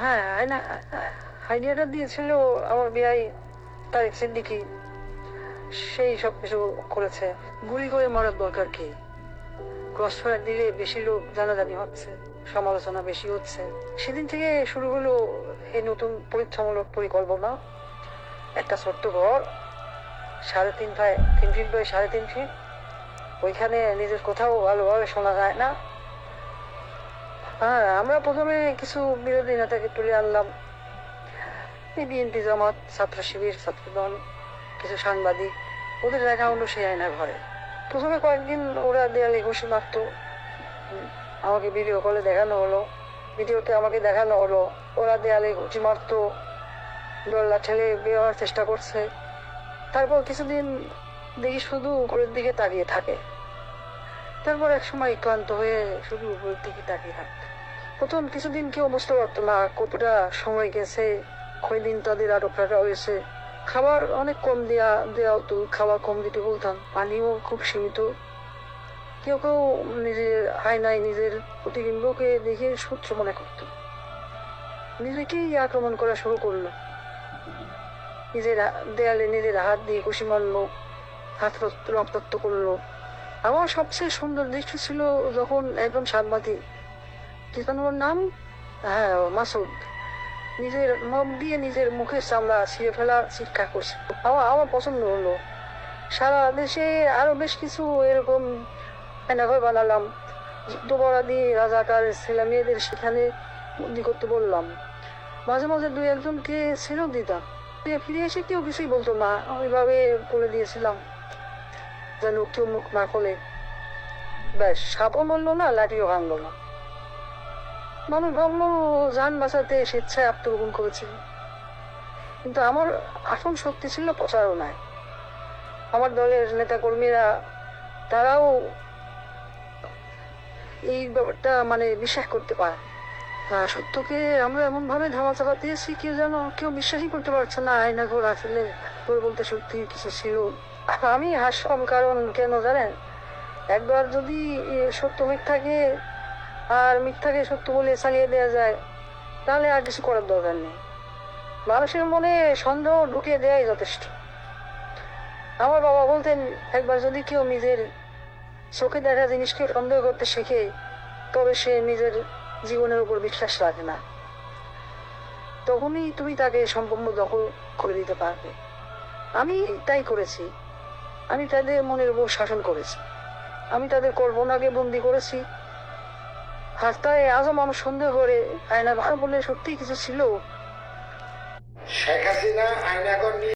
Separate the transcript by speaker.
Speaker 1: হ্যাঁ, আইডিয়াটা দিয়েছিল আমার বিআই তারেক সিদ্দিকী। সেই সব কিছু করেছে। গুলি করে মারার দরকার কি? ক্রস ফায়ার দিলে বেশি লোক জানাজানি হচ্ছে, সমালোচনা বেশি হচ্ছে। সেদিন থেকে শুরু হলো এই নতুন পরীক্ষামূলক পরিকল্পনা। একটা ছোট্ট ঘর, 3.5 বাই 3.5 ফিট। ওইখানে নিজের কোথাও ভালোভাবে শোনা যায় না। হ্যাঁ, আমরা প্রথমে কিছু বিরোধী নেতাকে তুলে আনলাম, এই বিএনপি, জামাত, ছাত্র শিবির, ছাত্রদল, কিছু সাংবাদিক। ওদের দেখা হলো সেই আয়নার ঘরে। প্রথমে কয়েকদিন ওরা দেয়ালে ঘুষি মারতো, আমাকে ভিডিও কলে দেখানো হলো, ভিডিওতে আমাকে দেখানো হলো ওরা দেয়ালে ঘুষি মারতো, দোল্লা ঠেলে বেরোয়ার চেষ্টা করছে। তারপর কিছুদিন দেখি শুধু উপরের দিকে তাকিয়ে থাকে। তারপর এক সময় ক্লান্ত হয়ে শুধু উপরের দিকে তাকিয়ে থাকতো। প্রথম কিছুদিন কেউ বুঝতে পারতো না কতটা সময় গেছে, কয়দিন তাদের আটক রাখা হয়েছে। খাবার অনেক কম দেওয়া হতো, খাবার কম দিতে বলতাম। পানিও খুব সীমিত। কেউ কেউ নিজের আয়নায় নিজের প্রতিবিম্বকে দেখে সহ্য মনে করত, নিজেকেই আক্রমণ করা শুরু করলো। নিজের দেয়ালে নিজের হাত দিয়ে ঘুষি মারলো, হাত রক্তাক্ত করলো। আমার সবচেয়ে সুন্দর দৃশ্য ছিল যখন একজন সাংবাদিক, কি যেন ওর নাম, হ্যাঁ মাসুদ, নিজের নখ দিয়ে নিজের মুখের চামড়া ছিঁড়ে ফেলার চিৎকার করছে। আমার পছন্দ হলো। সারা দেশে আরো বেশ কিছু এরকম আয়নাঘর বানালাম। যুদ্ধপরাধী রাজাকার ছেলে মেয়েদের সেখানে বন্দি করতে বললাম। মাঝে মাঝে 2-1জনকে ছেড়েও দিতাম। ফিরে এসে কেউ কিছুই বলতো না, ওইভাবে বলে দিয়েছিলাম যেন কেউ মুখ না খোলে। ব্যাস, সাপও মরলো না, লাঠিও ভাঙলো না। মানুষ ভাবলো যান বাঁচাতে স্বেচ্ছায় আত্মগোপন করেছিল, কিন্তু আমার আসল শক্তি ছিল প্রচারণায়। আমার দলের নেতা কর্মীরা, তারাও এই ব্যাপারটা বিশ্বাস করতে পারে। সত্যকে আমরা এমন ভাবে ধামা চাপা দিয়েছি, কেউ বিশ্বাসই করতে পারছে না আয়নাঘর আসলে তোর বলতে সত্যি কিছু ছিল। আমি হাসলাম, কারণ কেন জানেন, একবার যদি সত্য মিথ্যাকে আর মিথ্যাকে সত্য বলে চালিয়ে দেওয়া যায়, তাহলে আর কিছু করার দরকার নেই। মানুষের মনে সন্দেহ ঢুকিয়ে দেওয়াই যথেষ্ট। আমার বাবা বলতেন, একবার যদি কেউ নিজের চোখে দেখা জিনিসকে সন্দেহ করতে শেখে, তবে সে নিজের জীবনের উপর বিশ্বাস রাখে না। তখনই তুমি তাকে সম্পূর্ণ দখল করে দিতে পারবে। আমি তাই করেছি। আমি তাদের মনের উপর শাসন করেছি। আমি তাদের কল্পনাকে বন্দি করেছি। হাসতায় আজও মানুষ সন্দেহ করে আয়না ভালো বলে সত্যি কিছু ছিল।
Speaker 2: শেখ হাসিনা আয়নাঘর নিয়ে